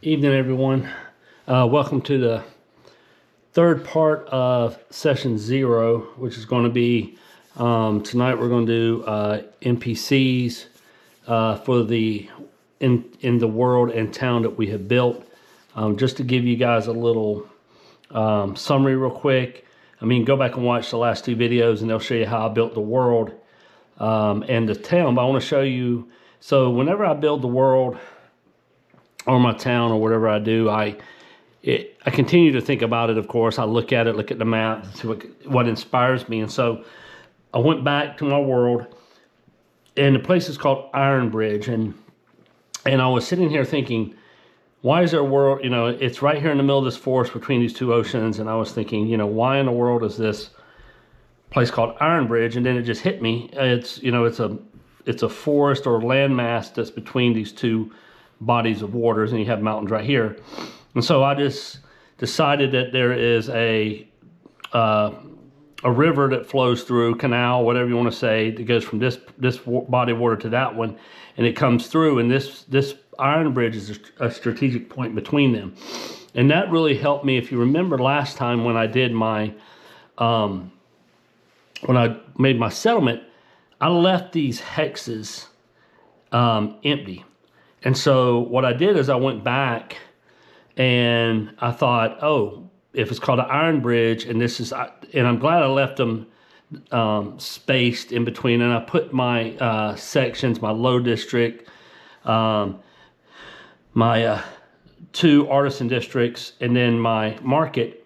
Evening, everyone. Welcome to the third part of session 0, which is going to be tonight. We're going to do NPCs for the in the world and town that we have built. Just to give you guys a little summary real quick. I mean, go back and watch the last 2 videos and they'll show you how I built the world and the town. But I want to show you, so whenever I build the world or my town or whatever I do, I continue to think about it, of course. I look at it, look at the map, see what inspires me. And so I went back to my world, and the place is called Ironbridge. And I was sitting here thinking, why is there a world, you know, it's right here in the middle of this forest between these 2 oceans. And I was thinking, you know, why in the world is this place called Ironbridge? And then it just hit me. It's, you know, it's a forest or landmass that's between these 2 bodies of waters, and you have mountains right here. And so I just decided that there is a river that flows through, canal, whatever you want to say, that goes from this body of water to that one, and it comes through, and this Ironbridge is a strategic point between them. And that really helped me. If you remember last time when I did my when I made my settlement, I left these hexes empty. And so what I did is I went back and I thought, oh, if it's called an Ironbridge, and this is, and I'm glad I left them spaced in between, and I put my sections, my low district, my 2 artisan districts, and then my market,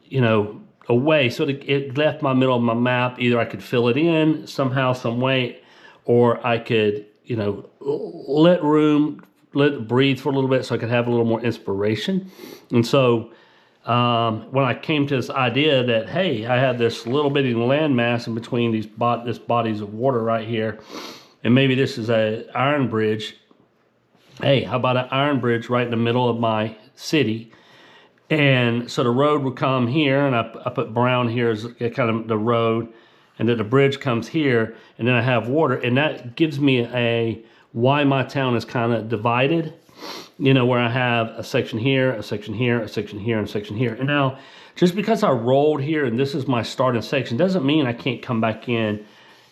you know, away. So it left my middle of my map. Either I could fill it in somehow, some way, or I could, you know, let it breathe for a little bit so I could have a little more inspiration. And so when I came to this idea that, hey, I have this little bitty landmass in between these bodies of water right here, and maybe this is a Ironbridge. Hey, how about an Ironbridge right in the middle of my city? And so the road would come here, and I put brown here as kind of the road, and then the bridge comes here, and then I have water, and that gives me why my town is kind of divided, you know, where I have a section here, a section here, a section here, and a section here. And now, just because I rolled here and this is my starting section doesn't mean I can't come back in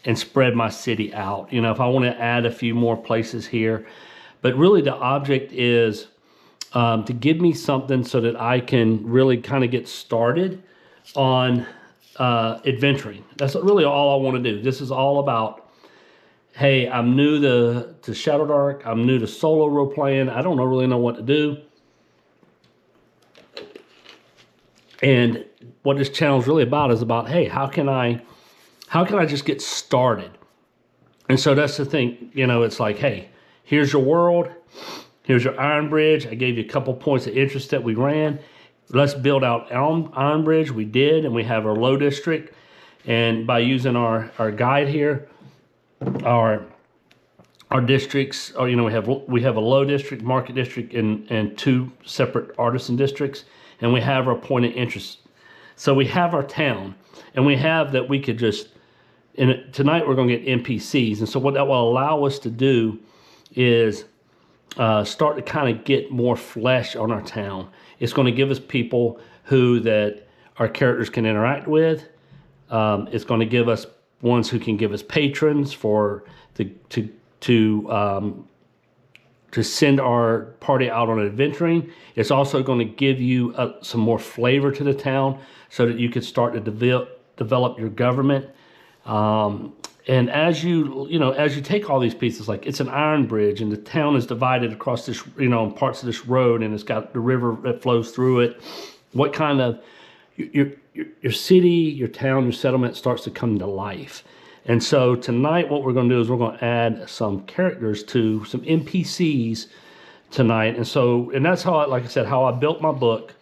and spread my city out. You know, if I want to add a few more places here. But really the object is to give me something so that I can really kind of get started on adventuring. That's really all I want to do. This is all about, hey, I'm new to ShadowDark. I'm new to solo role playing. I don't really know what to do. And what this channel is really about is about, hey, how can I just get started? And so that's the thing, you know, it's like, hey, here's your world. Here's your Ironbridge. I gave you a couple points of interest that we ran. Let's build out Ironbridge. We did, and we have our low district. And by using our guide here, our districts, or, you know, we have a low district, market district, and 2 separate artisan districts, and we have our point of interest. So we have our town, and we have that we could just, tonight we're going to get NPCs. And so what that will allow us to do is start to kind of get more flesh on our town. It's going to give us people that our characters can interact with. It's going to give us ones who can give us patrons to send our party out on adventuring. It's also going to give you some more flavor to the town so that you can start to develop your government. And as you take all these pieces, like it's an Ironbridge, and the town is divided across this, you know, parts of this road, and it's got the river that flows through it. What kind of your city, your town, your settlement starts to come to life. And so tonight, what we're going to do is we're going to add some characters to some NPCs tonight. And that's how, like I said, how I built my book.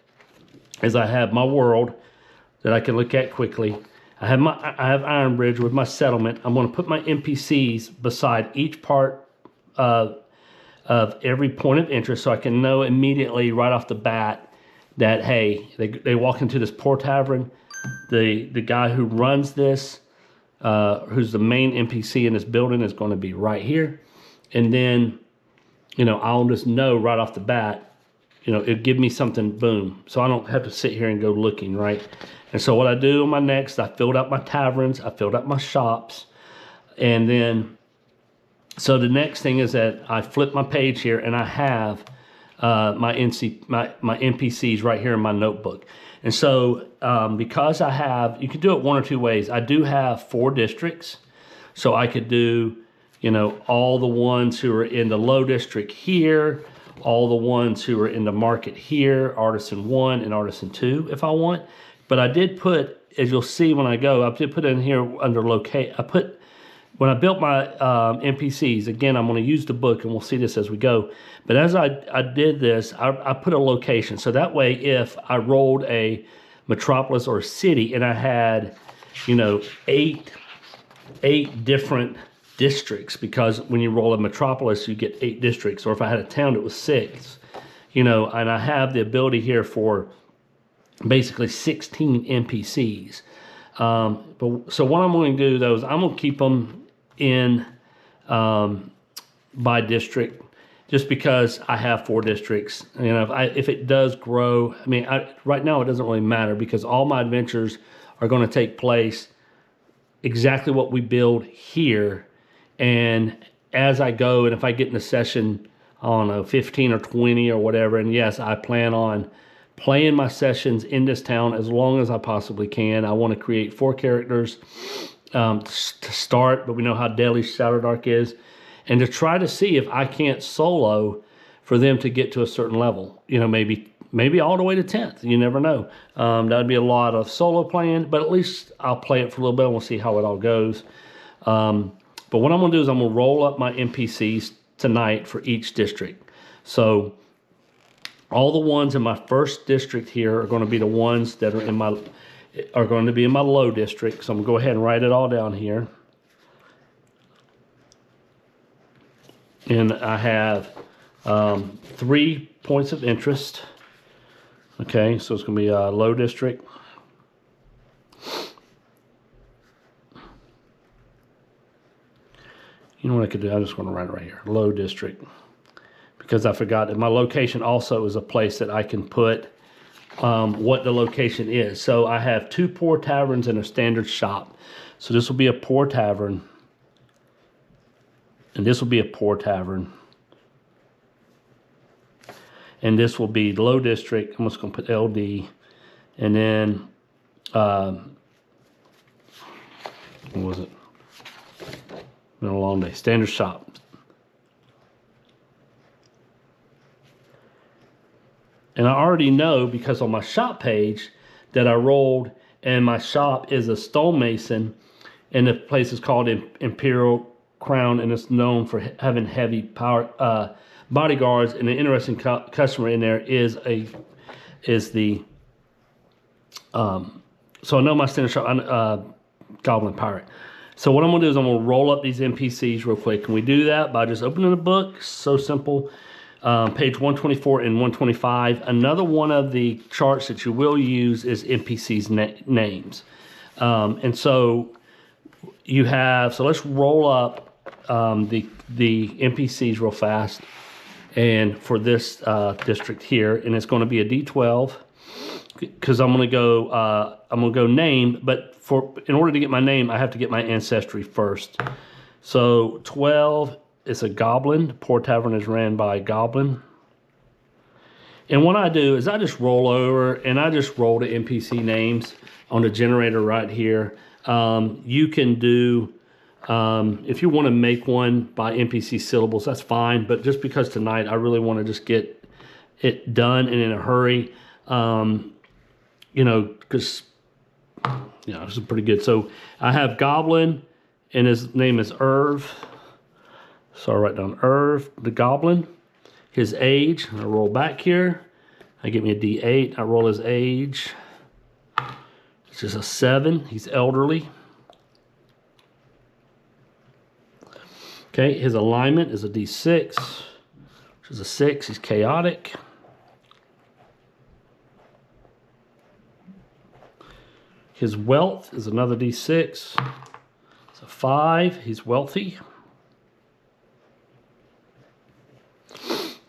Is I have my world that I can look at quickly. I have Ironbridge with my settlement. I'm going to put my NPCs beside each part of every point of interest, so I can know immediately right off the bat that, hey, they walk into this poor tavern. The guy who runs this, who's the main NPC in this building, is going to be right here. And then I'll just know right off the bat, it'll give me something, boom. So I don't have to sit here and go looking, right? And so what I do on my next, I filled out my taverns, I filled out my shops, and then, so the next thing is that I flip my page here and I have my NPCs right here in my notebook. And so because you can do it one or two ways. I do have 4 districts, so I could do, all the ones who are in the low district here, all the ones who are in the market here, Artisan 1 and Artisan 2 if I want. But I did put, as you'll see when I go, I did put in here under locate, when I built my NPCs, again, I'm going to use the book and we'll see this as we go. But as I did this, I put a location. So that way, if I rolled a metropolis or a city and I had, 8 different districts, because when you roll a metropolis, you get 8 districts. Or if I had a town, it was 6, and I have the ability here for basically 16 NPCs. So what I'm going to do, though, is I'm going to keep them in by district, just because I have 4 districts. If it does grow, right now it doesn't really matter, because all my adventures are going to take place exactly what we build here. And as I go, and if I get in a session, I don't know, 15 or 20 or whatever, and yes, I plan on playing my sessions in this town as long as I possibly can. I want to create 4 characters to start, but we know how deadly ShadowDark is, and to try to see if I can't solo for them to get to a certain level. Maybe all the way to 10th. You never know. That would be a lot of solo playing, but at least I'll play it for a little bit and we'll see how it all goes. But what I'm going to do is I'm going to roll up my NPCs tonight for each district. So all the ones in my first district here are going to be the ones that are going to be in my low district. So I'm going to go ahead and write it all down here. And I have 3 points of interest. Okay, so it's going to be a low district. You know what I could do? I'm just going to write it right here, low district, because I forgot that my location also is a place that I can put what the location is. So I have 2 poor taverns and a standard shop. So this will be a poor tavern, and this will be a poor tavern, and this will be low district. I'm just going to put LD, and then what was it? Been a long day. Standard shop. And I already know, because on my shop page, that I rolled, and my shop is a stonemason, and the place is called Imperial Crown, and it's known for having heavy power bodyguards. And an interesting customer in there is the so I know my standard shop, Goblin Pirate. So what I'm going to do is I'm going to roll up these NPCs real quick. And we do that by just opening the book. So simple. Page 124 and 125. Another one of the charts that you will use is NPCs names. And so you have, so let's roll up the NPCs real fast. And for this district here, and it's going to be a D12, because I'm going to go name, but in order to get my name, I have to get my ancestry first. So 12 is a goblin. The poor tavern is ran by a goblin. And what I do is I just roll over and I just roll the NPC names on the generator right here. You can do, if you want to make one by NPC syllables, that's fine. But just because tonight I really want to just get it done and in a hurry, because this is pretty good. So I have Goblin, and his name is Irv. So I write down Irv, the Goblin. His age, I roll back here. I get me a D8. I roll his age. It's just a 7. He's elderly. Okay, his alignment is a D6, which is a 6. He's chaotic. His wealth is another D6. It's a 5. He's wealthy.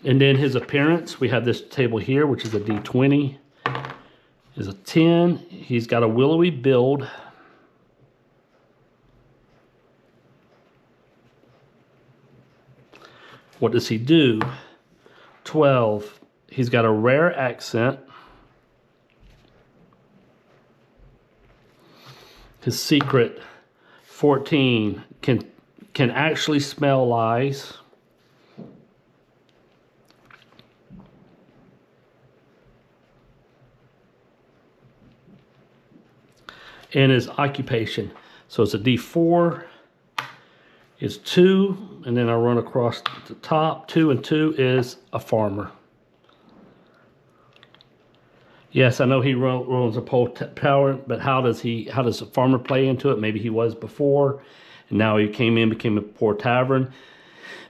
And then his appearance, we have this table here, which is a D20, is a 10. He's got a willowy build. What does he do? 12. He's got a rare accent. His secret, 14, can actually smell lies. And his occupation. So it's a D4. Is 2, and then I run across the top. 2 and 2 is a farmer. Yes, I know he runs a pole tower, but how does a farmer play into it? Maybe he was before, and now he came in, became a poor tavern.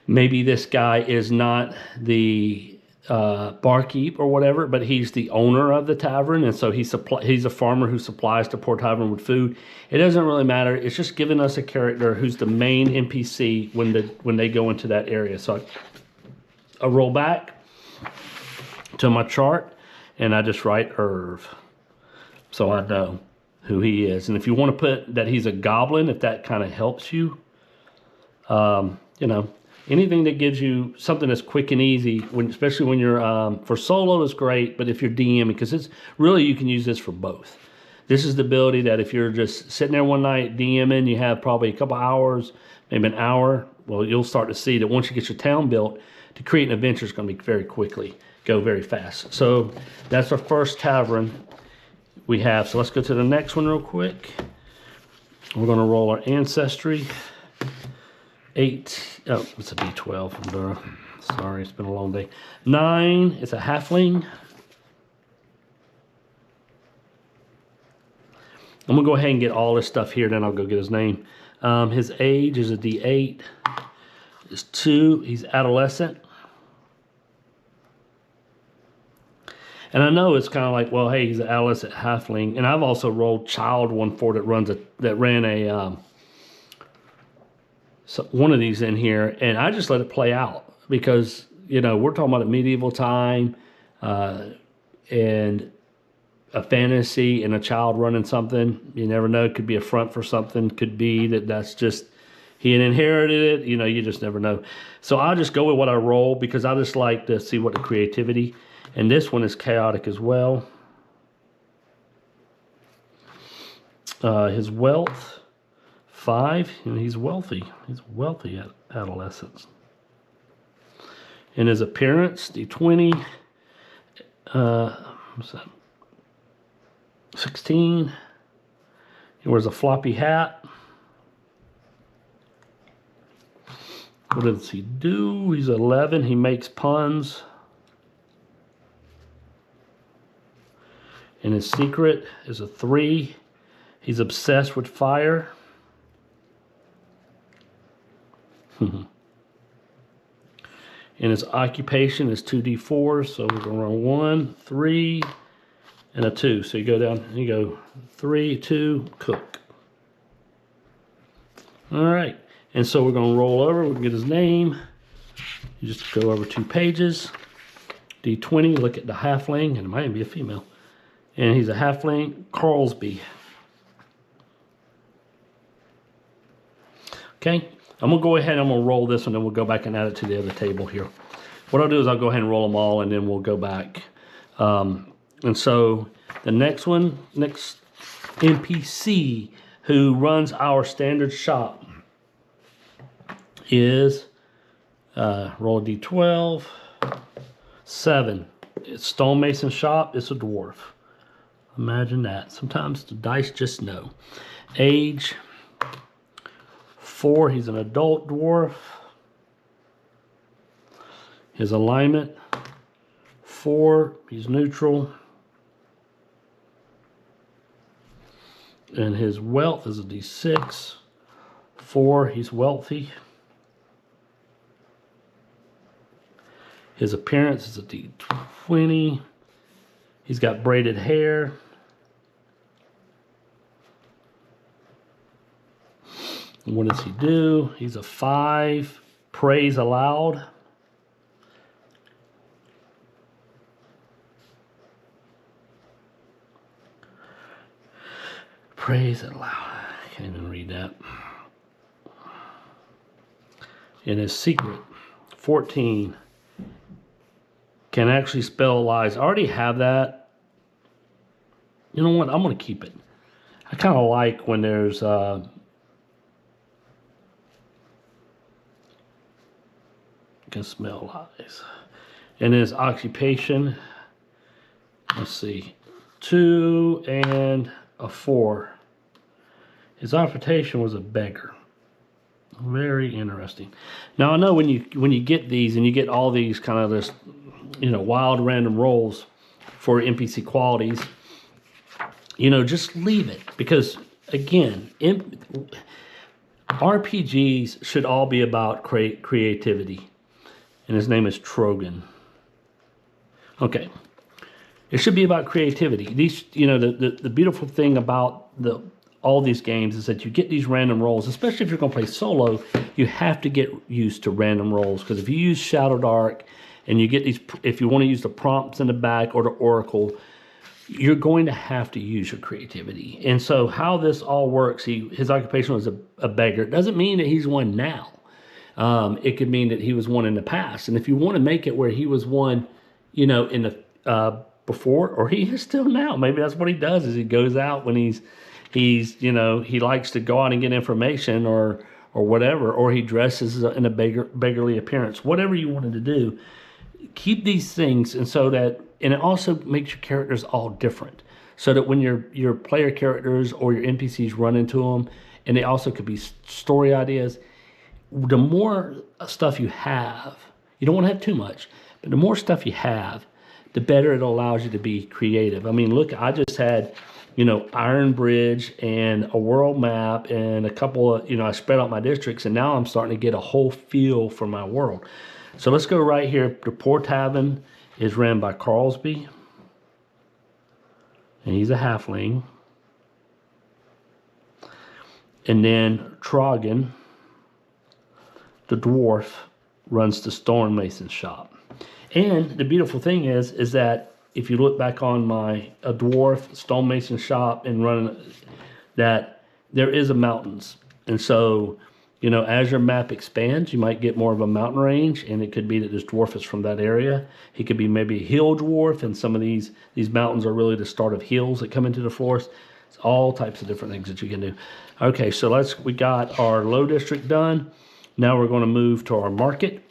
Maybe this guy is not the barkeep or whatever, but he's the owner of the tavern, and so he's a farmer who supplies the poor tavern with food. It doesn't really matter. It's just giving us a character who's the main NPC when they go into that area. So I roll back to my chart, and I just write Irv, so I know who he is. And if you want to put that he's a goblin, if that kind of helps you, you know. Anything that gives you something that's quick and easy, especially when you're, for solo is great, but if you're DMing, because it's really, you can use this for both. This is the ability that if you're just sitting there one night DMing, you have probably a couple hours, maybe an hour, well, you'll start to see that once you get your town built, to create an adventure is going to be go very fast. So that's our first tavern we have. So let's go to the next one real quick. We're going to roll our ancestry. 8, oh, it's a D12. Sorry, it's been a long day. 9, it's a halfling. I'm gonna go ahead and get all this stuff here, then I'll go get his name. His age is a D8. It's 2, he's adolescent. And I know it's kind of like, well, hey, he's an adolescent halfling. And I've also rolled child 1/4 that ran a one of these in here, and I just let it play out because, you know, we're talking about a medieval time and a fantasy and a child running something. You never know. It could be a front for something. Could be that's just he had inherited it. You know, you just never know. So I'll just go with what I roll because I just like to see what the creativity. And this one is chaotic as well. His wealth. 5, and he's wealthy. He's wealthy at adolescence. In his appearance, D20. What's that? 16. He wears a floppy hat. What does he do? He's 11. He makes puns. And his secret is a 3. He's obsessed with fire. And his occupation is 2d4, so we're going to run 1, 3, and a 2. So you go down and you go 3, 2, cook. All right, and so we're going to roll over. We can get his name. You just go over 2 pages. D20, look at the halfling, and it might be a female. And he's a halfling, Carlsby. Okay. I'm going to go ahead and I'm going to roll this and then we'll go back and add it to the other table here. What I'll do is I'll go ahead and roll them all and then we'll go back. And so the next NPC who runs our standard shop is, roll a D12, 7. It's stonemason shop, it's a dwarf. Imagine that. Sometimes the dice just know. Age, 4, he's an adult dwarf. His alignment, 4, he's neutral. And his wealth is a D6. 4, he's wealthy. His appearance is a D20. He's got braided hair. And what does he do? He's a 5, prays aloud. Praise it loud. I can't even read that. In his secret, 14 can actually spell lies. I already have that. You know what? I'm going to keep it. I kind of like when there's can smell lies. In his occupation, let's see, 2 and a 4. His occupation was a beggar. Very interesting. Now I know when you get these and you get all these kind of this, you know, wild random rolls for NPC qualities, you know, just leave it, because again, RPGs should all be about creativity. And his name is Trogan. Okay. It should be about creativity. These, you know, the beautiful thing about all these games is that you get these random rolls, especially if you're going to play solo. You have to get used to random rolls, because if you use ShadowDark and you get these, if you want to use the prompts in the back or the oracle, you're going to have to use your creativity. And so how this all works, his occupation was a beggar. It doesn't mean that he's one now. It could mean that he was one in the past. And if you want to make it where he was one, you know, in the before, or he is still now, maybe that's what he does, is he goes out when he's you know, he likes to go out and get information or whatever, or he dresses in a beggarly appearance. Whatever you wanted to do, keep these things, and so that, and it also makes your characters all different, so that when your player characters or your NPCs run into them, and they also could be story ideas. The more stuff you have, you don't want to have too much, but the more stuff you have, the better it allows you to be creative. I mean, look, I just had, you know, Ironbridge and a world map and a couple of, you know, I spread out my districts, and now I'm starting to get a whole feel for my world. So let's go right here. The Poor Tavern is ran by Carlsby, and he's a halfling. And then Trogan, the dwarf, runs the stonemason shop. And the beautiful thing is that if you look back on my dwarf stonemason shop and run that, there is a mountains. And so, you know, as your map expands, you might get more of a mountain range, and it could be that this dwarf is from that area. He could be maybe a hill dwarf, and some of these mountains are really the start of hills that come into the forest. It's all types of different things that you can do. Okay, so we got our low district done. Now we're going to move to our market.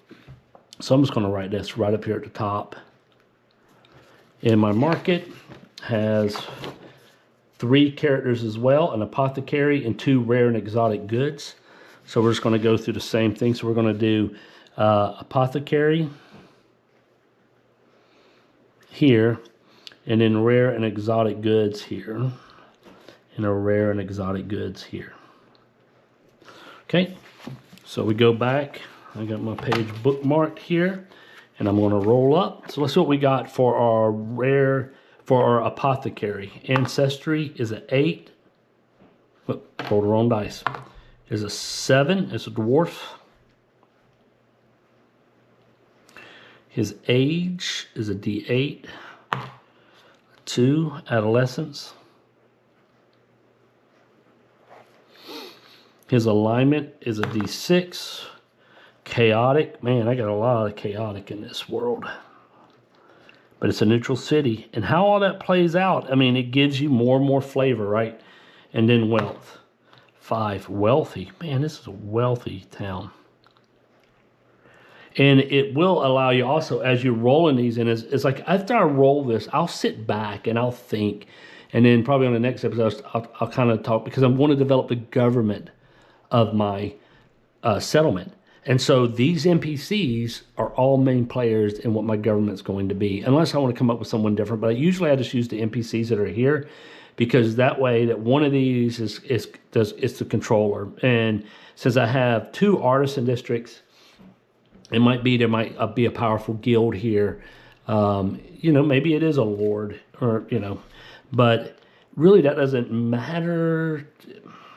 So I'm just going to write this right up here at the top. And my market has 3 characters as well, an apothecary and 2 rare and exotic goods. So we're just going to go through the same thing. So we're going to do apothecary here, and then rare and exotic goods here, and a rare and exotic goods here. Okay. So we go back, I got my page bookmarked here, and I'm going to roll up. So let's see what we got for our apothecary. Ancestry is an 8. Whoop, rolled the wrong dice. Is a 7, it's a dwarf. His age is a D8. 2, adolescence. His alignment is a D6. Chaotic. Man, I got a lot of chaotic in this world. But it's a neutral city. And how all that plays out, I mean, it gives you more and more flavor, right? And then wealth. 5, wealthy. Man, this is a wealthy town. And it will allow you also, as you're rolling these in, it's like after I roll this, I'll sit back and I'll think. And then probably on the next episode, I'll kind of talk, because I'm going to develop the government of my settlement. And so these NPCs are all main players in what my government's going to be, unless I want to come up with someone different. But usually I just use the NPCs that are here, because that way that one of these is the controller. And since I have 2 artisan districts, there might be a powerful guild here. You know, maybe it is a lord, or, you know, but really that doesn't matter.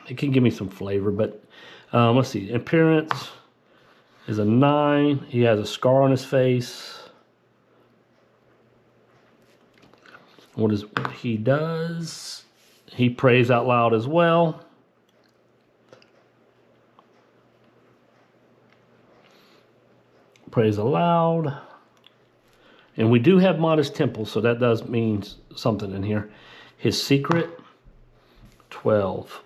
It can give me some flavor, but let's see. Appearance is a 9. He has a scar on his face. What he does He prays out loud as well. Prays aloud. And we do have modest temple, so that does mean something in here. His secret, 12.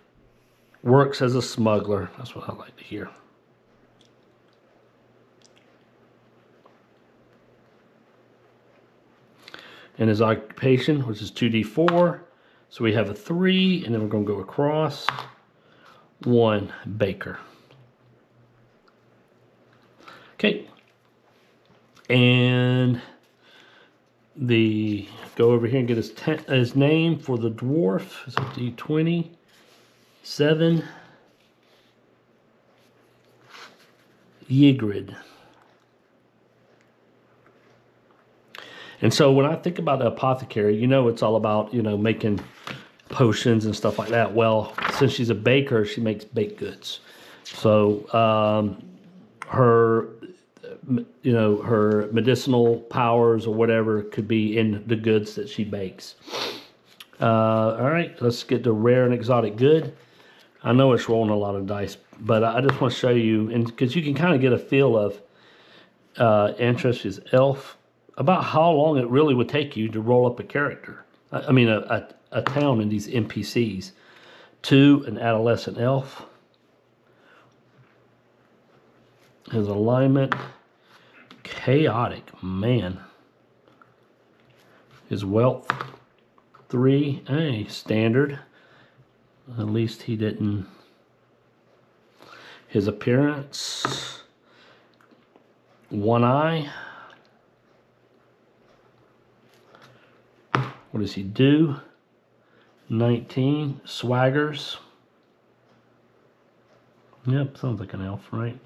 Works as a smuggler. That's what I like to hear. And his occupation, which is 2d4. So we have a 3, and then we're going to go across. 1, baker. Okay. And go over here and get his name for the dwarf. So d20. 7. Ygritte. And so when I think about the apothecary, you know, it's all about, you know, making potions and stuff like that. Well, since she's a baker, she makes baked goods. So her, you know, her medicinal powers or whatever could be in the goods that she bakes. All right, let's get to rare and exotic good. I know it's rolling a lot of dice, but I just want to show you, and because you can kind of get a feel of interest is elf, about how long it really would take you to roll up a character. I mean, a town in these NPCs. 2, an adolescent elf. His alignment, chaotic, man. His wealth, 3, standard. At least he didn't. His appearance, 1 eye. What does he do? 19, swaggers. Yep, sounds like an elf, right?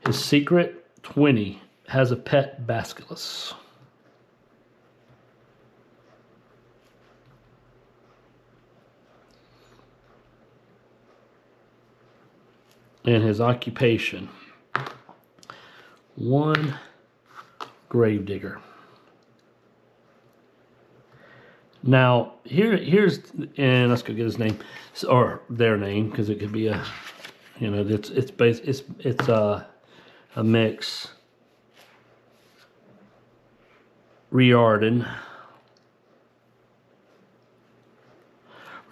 His secret, 20, has a pet basilisk. And his occupation, 1, gravedigger. Now, here's, and let's go get his name, or their name, because it could be a, you know, it's a mix. Riordan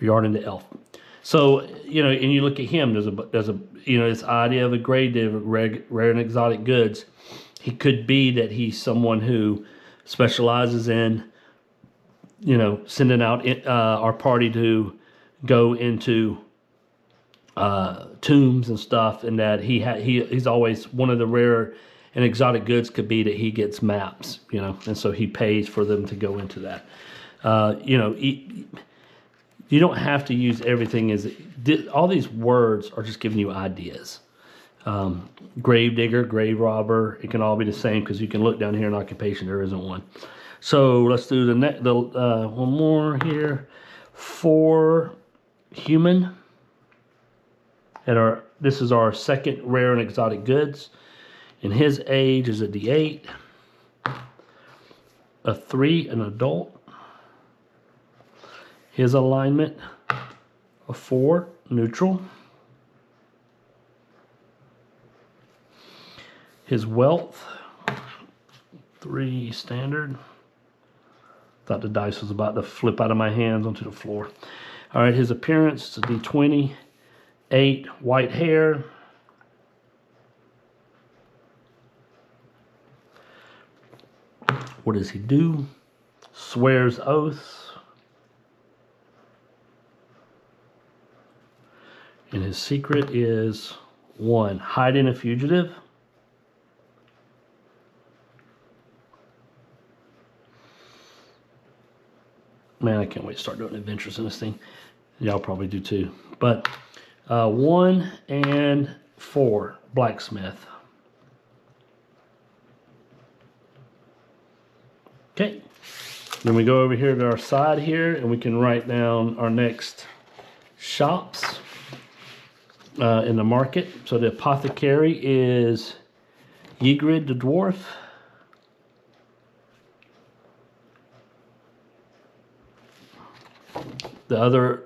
the elf. So, you know, and you look at him, there's a you know, this idea of a gravedigger, rare and exotic goods. He could be that he's someone who specializes in, you know, sending out our party to go into tombs and stuff, and that he's always one of the rare and exotic goods could be that he gets maps, you know, and so he pays for them to go into that. You know, you don't have to use everything all these words are just giving you ideas. Gravedigger, grave robber, it can all be the same because you can look down here in occupation, there isn't one. So let's do the one more here. 4 human. This is our second rare and exotic goods. And his age is a D8. A 3, an adult. His alignment, a 4, neutral. His wealth, 3, standard. Thought the dice was about to flip out of my hands onto the floor. All right, his appearance, is a D20. 8, white hair. What does he do? Swears oaths. And his secret is 1, hiding a fugitive. Man, I can't wait to start doing adventures in this thing. Y'all probably do too. But 1 and 4, blacksmith. Okay. Then we go over here to our side here, and we can write down our next shops in the market. So the apothecary is Ygritte the dwarf. the other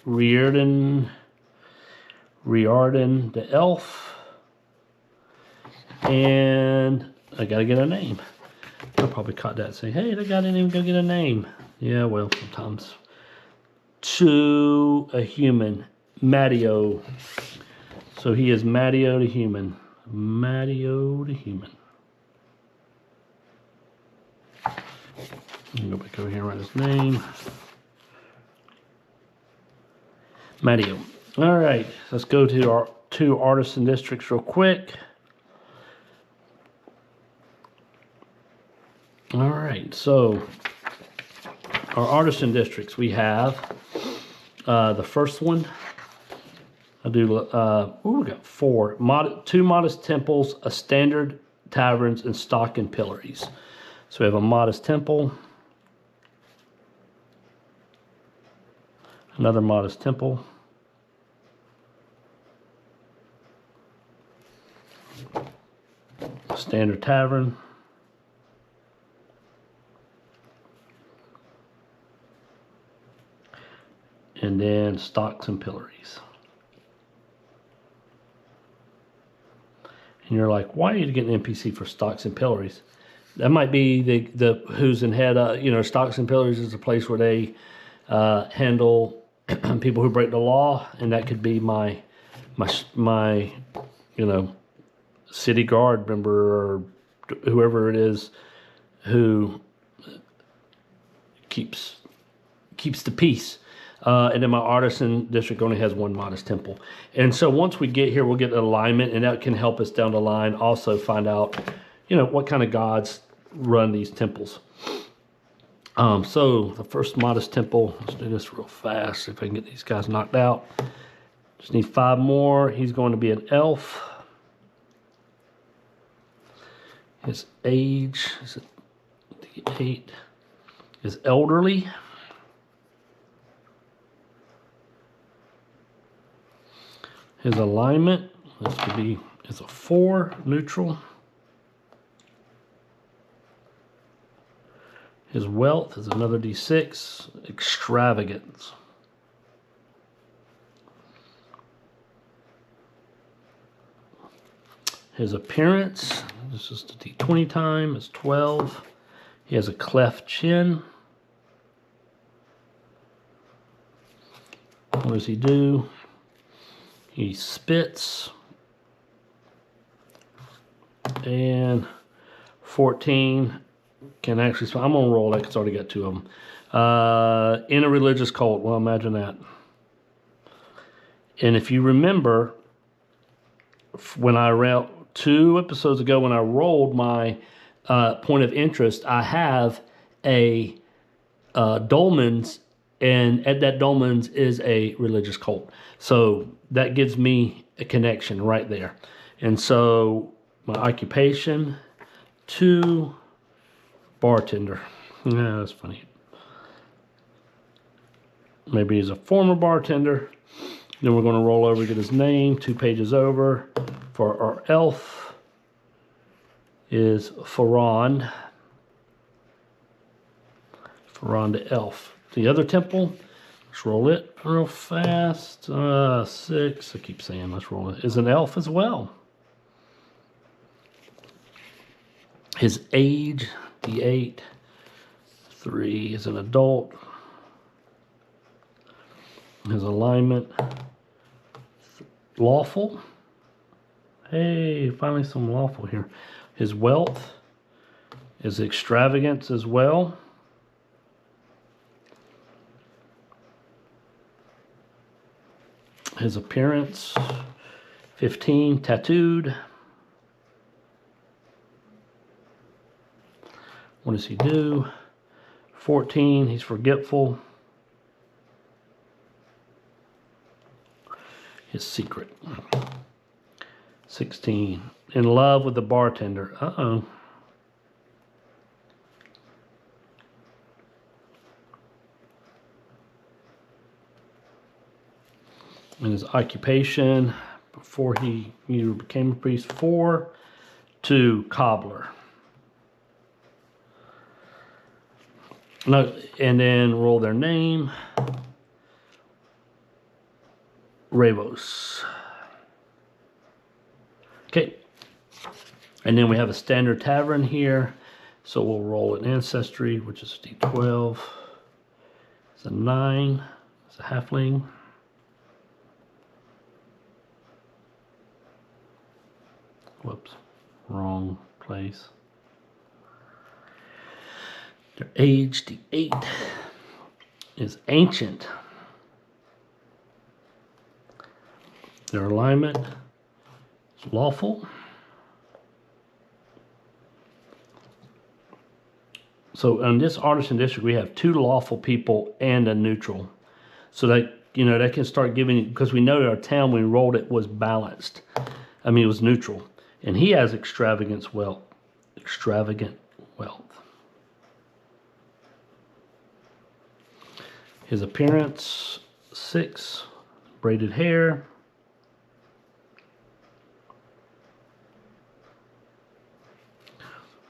Riordan the elf. And I gotta get a name. I probably caught that saying, hey, that guy didn't even go get a name. Yeah, well, sometimes. To a human, Matteo. So he is Matteo the human. Matteo the human. Go back over here and write his name. Matteo. All right, let's go to our 2 artisan districts real quick. All right, so our artisan districts, we have the first one. We got 4. 2 modest temples, a standard taverns, and stock and pillories. So we have a modest temple, another modest temple, a standard tavern, and then stocks and pillories. And you're like, why are you getting an NPC for stocks and pillories? That might be the who's in head. Stocks and pillories is a place where they handle people who break the law, and that could be my city guard member or whoever it is who keeps the peace. And then my artisan district only has 1 modest temple. And so once we get here, we'll get an alignment, and that can help us down the line also find out, what kind of gods run these temples. So the first modest temple, let's do this real fast, see if I can get these guys knocked out. Just need 5 more. He's going to be an elf. His age is 8. Is elderly. His alignment, this could be, is a 4, neutral. His wealth is another D6, extravagance. His appearance, this is the D20 time, is 12. He has a cleft chin. What does he do? He spits. And 14 can actually, so I'm gonna roll that because I already got 2 of them. In a religious cult, well, imagine that. And if you remember, when I ran 2 episodes ago, when I rolled my point of interest, I have a dolmen's, and at that dolmen's is a religious cult. So that gives me a connection right there. And so my occupation, 2, bartender. Yeah, that's funny. Maybe he's a former bartender. Then we're going to roll over, get his name, 2 pages over. For our elf is Faron. Faron the elf. The other temple, let's roll it real fast. 6, I keep saying let's roll it, is an elf as well. His age, D8. 3 is an adult. His alignment, lawful. Hey, finally some lawful here. His wealth is extravagance as well. His appearance, 15, tattooed. What does he do? 14, he's forgetful. His secret. 16, in love with the bartender. Uh-oh. And his occupation, before he either became a priest, 4, 2, cobbler. No, and then roll their name. Gravos. Okay. And then we have a standard tavern here. So we'll roll an ancestry, which is a d12. It's a 9. It's a halfling. Whoops. Wrong place. Their age, d8, is ancient. Their alignment is lawful. So in this artisan district, we have 2 lawful people and a neutral. So that, you know, that can start giving, because we know that our town, when we rolled it, was balanced. I mean, it was neutral. And he has extravagant wealth. Extravagant wealth. His appearance, 6. Braided hair.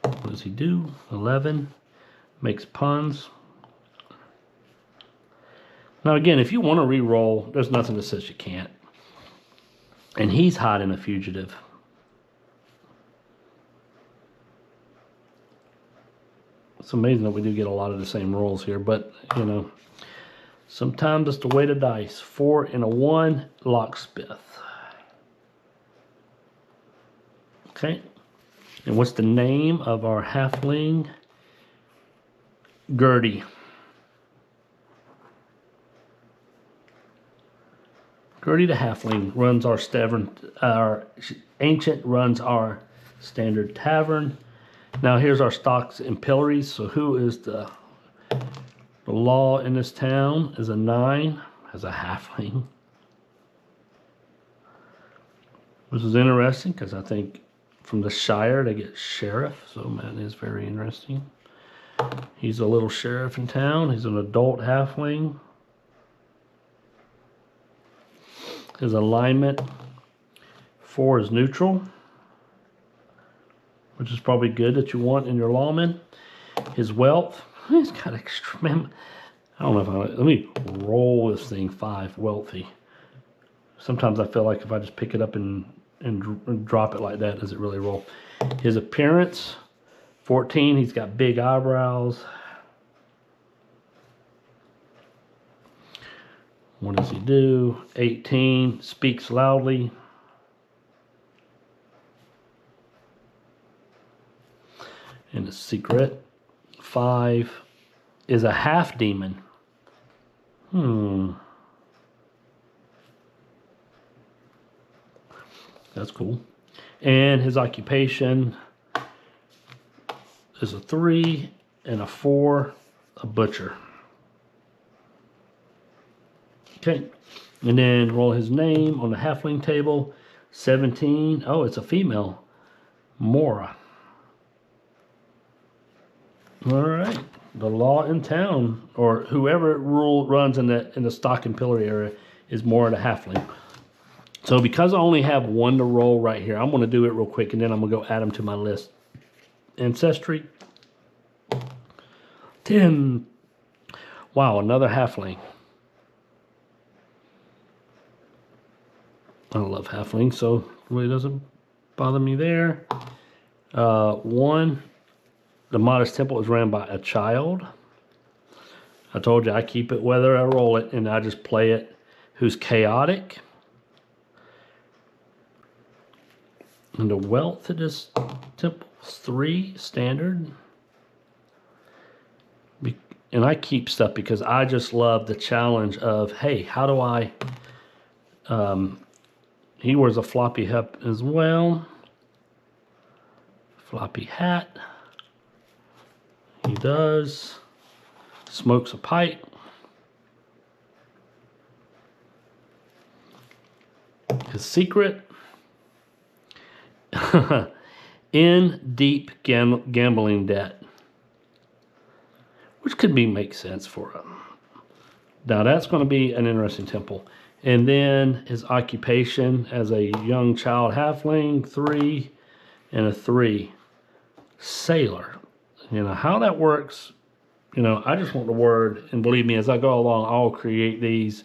What does he do? 11. Makes puns. Now again, if you want to re-roll, there's nothing that says you can't. And he's hiding a fugitive. It's amazing that we do get a lot of the same rolls here, but you know, sometimes it's the way to dice. 4 and a 1, locksmith. Okay. And what's the name of our halfling? Gertie. Gertie the halfling runs our tavern. Our ancient runs our standard tavern. Now here's our stocks and pillories. So who is the law in this town? Is a 9, as a halfling. This is interesting because I think from the Shire they get sheriff. So that is very interesting. He's a little sheriff in town. He's an adult halfling. His alignment 4 is neutral, which is probably good that you want in your lawman. His wealth, he's got extreme. I don't know if let me roll this thing. 5, wealthy. Sometimes I feel like if I just pick it up and drop it like that, does it really roll? His appearance, 14, he's got big eyebrows. What does he do? 18, speaks loudly. And a secret. 5 is a half demon. That's cool. And his occupation is a 3 and a 4, a butcher. Okay, and then roll his name on the halfling table. 17. Oh, it's a female. Mora. All right. The law in town, or whoever runs in the stock and pillory area, is Mora the halfling. So because I only have 1 to roll right here, I'm going to do it real quick, and then I'm going to go add them to my list. Ancestry. 10. Wow, another halfling. I love halflings, so it really doesn't bother me there. 1, the modest temple is ran by a child. I told you I keep it whether I roll it, and I just play it. Who's chaotic. And the wealth of this temple is 3, standard. And I keep stuff because I just love the challenge of, hey, how do I... he wears a floppy hat as well. Floppy hat. He does. Smokes a pipe. His secret. In deep gambling debt. Which could make sense for him. Now that's going to be an interesting temple. And then his occupation as a young child halfling, 3 and a 3. Sailor. You know, how that works, you know, I just want the word, and believe me, as I go along, I'll create these.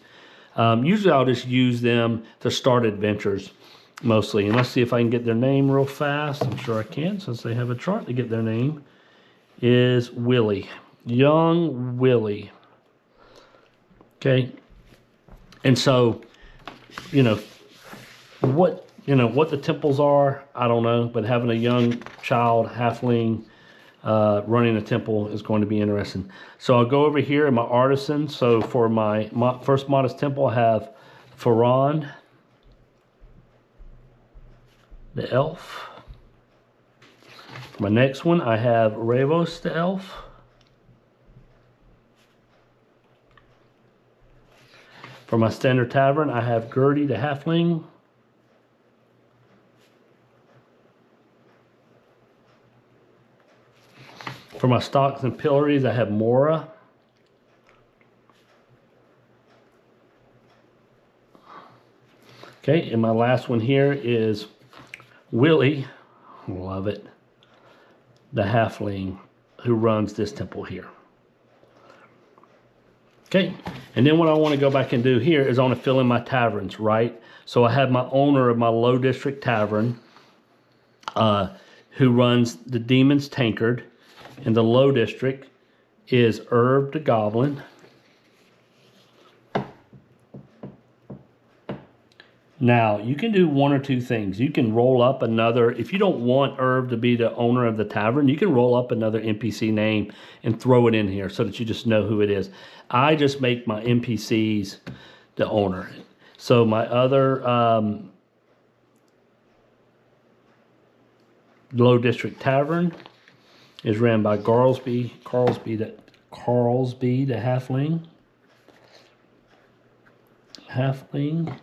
Usually I'll just use them to start adventures mostly. And let's see if I can get their name real fast. I'm sure I can, since they have a chart to get their name. Is Willie. Young Willie. Okay. And so, what the temples are, I don't know, but having a young child halfling running a temple is going to be interesting. So I'll go over here in my artisan. So for my first modest temple, I have Faron, the elf. For my next one, I have Ravos, the elf. For my standard tavern, I have Gertie, the halfling. For my stocks and pillories, I have Mora. Okay, and my last one here is Willie, love it, the halfling who runs this temple here. Okay, and then what I want to go back and do here is I want to fill in my taverns, right? So I have my owner of my low district tavern who runs the Demon's Tankard. In the low district is Herb the Goblin. Now, you can do one or two things. You can roll up another, if you don't want Herb to be the owner of the tavern, you can roll up another NPC name and throw it in here so that you just know who it is. I just make my NPCs the owner. So my other low district tavern is ran by Carlsby the halfling.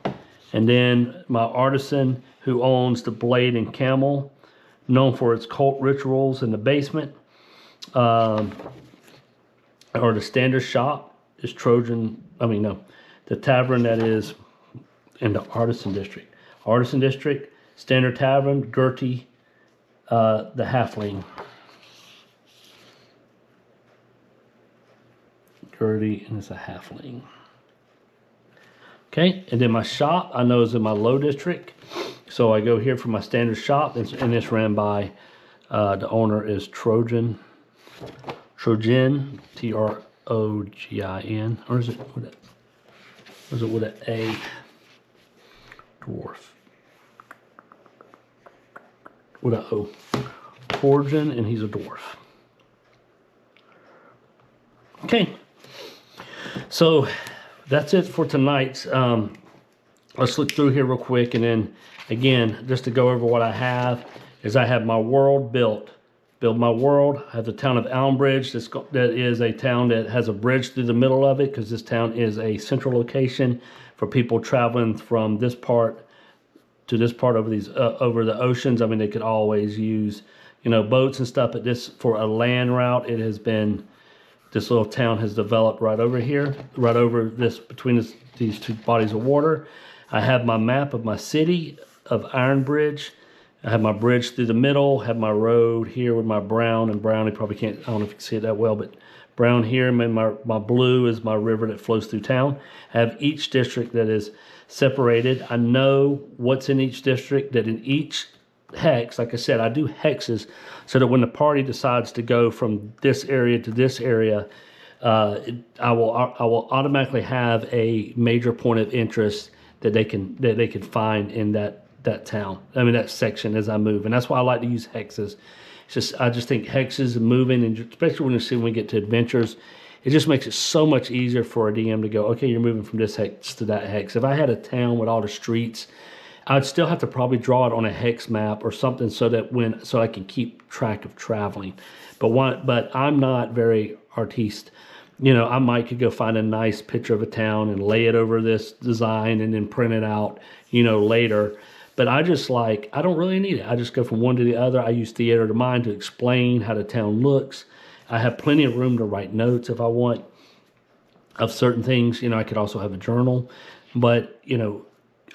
And then my artisan who owns the Blade and Camel, known for its cult rituals in the basement, or the standard shop is Trojan. The tavern that is in the artisan district. Artisan district, standard tavern, Gertie, the halfling. Gertie, and it's a halfling. Okay, and then my shop I know is in my low district, so I go here for my standard shop, and it's ran by the owner is Trojan, Trogin, Trogin, or is it with an A? Dwarf with an O. Trojan, and he's a dwarf. Okay, so that's it for tonight. Let's look through here real quick, and then again, just to go over what I have, is I have my world built. Build my world. I have the town of Ironbridge. That is a town that has a bridge through the middle of it, because this town is a central location for people traveling from this part to this part over the oceans. I mean, they could always use, boats and stuff, but this, for a land route, it has been, this little town has developed right over here, right over this, between these two bodies of water. I have my map of my city of Ironbridge. I have my bridge through the middle, have my road here with my brown, and brown, you probably can't, I don't know if you can see it that well, but brown here, and my blue is my river that flows through town. I have each district that is separated. I know what's in each district, that in each hex, like I said, I do hexes so that when the party decides to go from this area to this area, I will automatically have a major point of interest that they can find in that town. I mean, that section as I move, and that's why I like to use hexes. I just think hexes and moving, and especially when we get to adventures, it just makes it so much easier for a DM to go, okay, you're moving from this hex to that hex. If I had a town with all the streets, I'd still have to probably draw it on a hex map or something so I can keep track of traveling. But I'm not very artiste. I might could go find a nice picture of a town and lay it over this design and then print it out, later. But I don't really need it. I just go from one to the other. I use theater of the mind to explain how the town looks. I have plenty of room to write notes if I want of certain things. I could also have a journal, but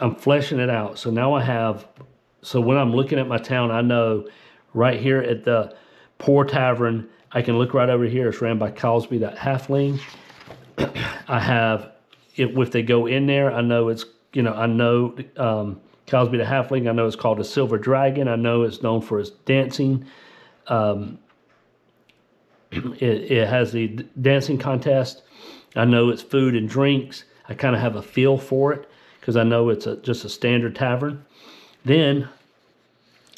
I'm fleshing it out. So now so when I'm looking at my town, I know right here at the Poor Tavern, I can look right over here. It's ran by Cosby, that halfling. I have, if they go in there, I know it's, I know Cosby the Halfling, I know it's called a Silver Dragon. I know it's known for its dancing. It has the dancing contest. I know it's food and drinks. I kind of have a feel for it because I know it's just a standard tavern. Then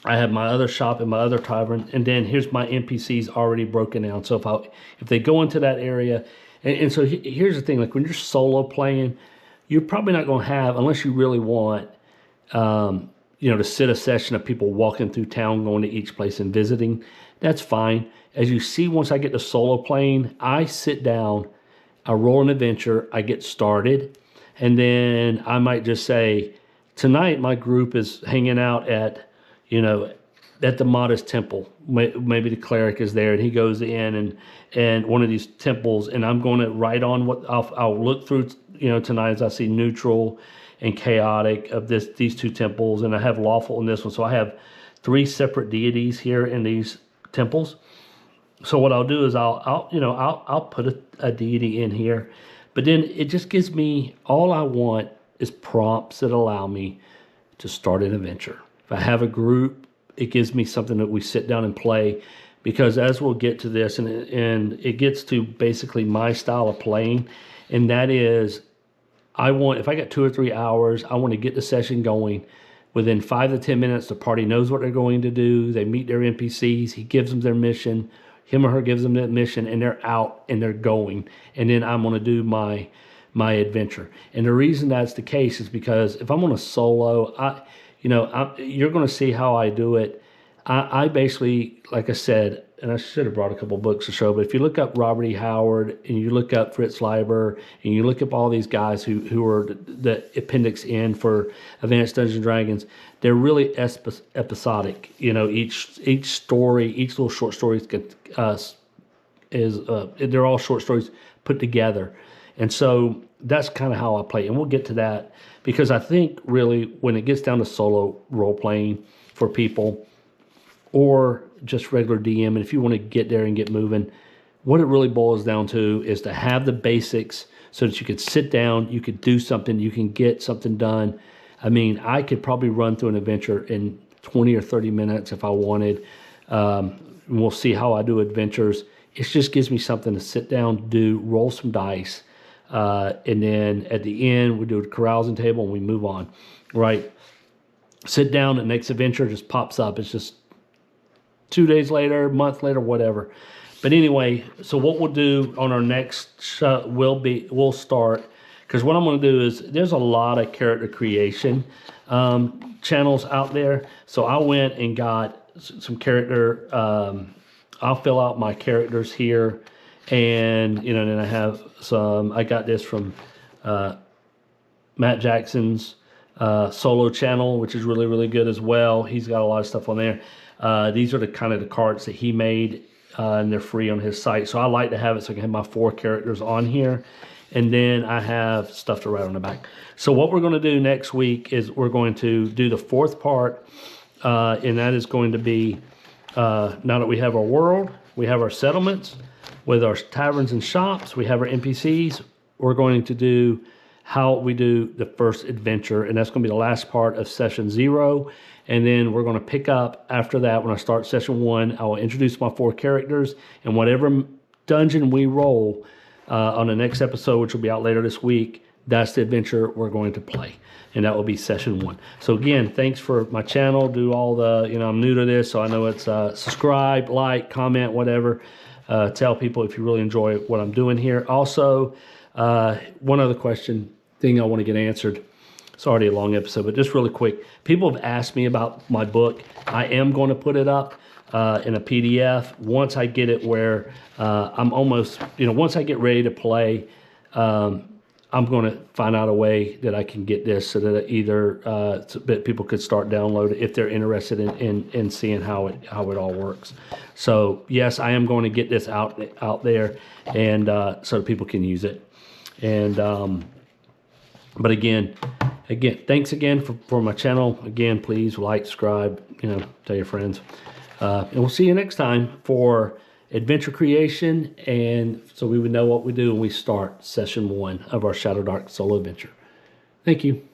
I have my other shop and my other tavern, and then here's my NPCs already broken down. So if they go into that area, and so here's the thing, like when you're solo playing, you're probably not going to have, unless you really want, to sit a session of people walking through town, going to each place and visiting. That's fine. As you see, once I get to solo playing, I sit down, I roll an adventure, I get started, and then I might just say, tonight my group is hanging out at the Modest Temple. Maybe the cleric is there, and he goes in and one of these temples, and I'm going to write on what I'll look through. Tonight as I see neutral and chaotic of these two temples, and I have lawful in this one. So I have 3 separate deities here in these temples. So what I'll do is I'll put a deity in here, but then it just gives me, all I want is prompts that allow me to start an adventure. If I have a group, it gives me something that we sit down and play, because as we'll get to this, and it gets to basically my style of playing, and that is, if I got 2 or 3 hours, I want to get the session going. Within 5 to 10 minutes, the party knows what they're going to do. They meet their NPCs. He gives them their mission. Him or her gives them that mission, and they're out and they're going. And then I'm going to do my adventure. And the reason that's the case is because if I'm on a solo, you're going to see how I do it. I basically, like I said, and I should have brought a couple books to show, but if you look up Robert E. Howard and you look up Fritz Leiber and you look up all these guys who are the appendix N for Advanced Dungeons and Dragons, they're really episodic. Each story, each little short story they're all short stories put together. And so that's kind of how I play. And we'll get to that, because I think really when it gets down to solo role playing for people, or just regular DM, and if you want to get there and get moving, what it really boils down to is to have the basics so that you could sit down, you could do something, you can get something done. I mean, I could probably run through an adventure in 20 or 30 minutes if I wanted. We'll see how I do adventures. It just gives me something to sit down, do, roll some dice, and then at the end, we do a carousing table and we move on, right? Sit down, the next adventure just pops up. It's just 2 days later, a month later, whatever. But anyway, so what we'll do on our next show we'll start, because what I'm going to do is, there's a lot of character creation channels out there. So I went and got some character, I'll fill out my characters here, and then I have I got this from Matt Jackson's solo channel, which is really, really good as well. He's got a lot of stuff on there. These are the kind of the cards that he made, and they're free on his site. So I like to have it so I can have my 4 characters on here. And then I have stuff to write on the back. So what we're going to do next week is we're going to do the 4th part. And that is going to be, now that we have our world, we have our settlements with our taverns and shops, we have our NPCs, we're going to do how we do the first adventure. And that's going to be the last part of session 0. And then we're going to pick up after that. When I start session 1, I will introduce my 4 characters, and whatever dungeon we roll on the next episode, which will be out later this week, that's the adventure we're going to play. And that will be session 1. So again, thanks for my channel. Do all the, I'm new to this, so I know it's subscribe, like, comment, whatever. Tell people if you really enjoy what I'm doing here. Also, one other thing I want to get answered. It's already a long episode, but just really quick. People have asked me about my book. I am going to put it up in a PDF once I get it where I'm almost, once I get ready to play, I'm going to find out a way that I can get this so that either that people could start downloading if they're interested in seeing how it all works. So yes, I am going to get this out there, and so people can use it. And but again, thanks again for my channel. Again, please like, subscribe, tell your friends. And we'll see you next time for adventure creation, and so we would know what we do when we start session 1 of our ShadowDark solo adventure. Thank you.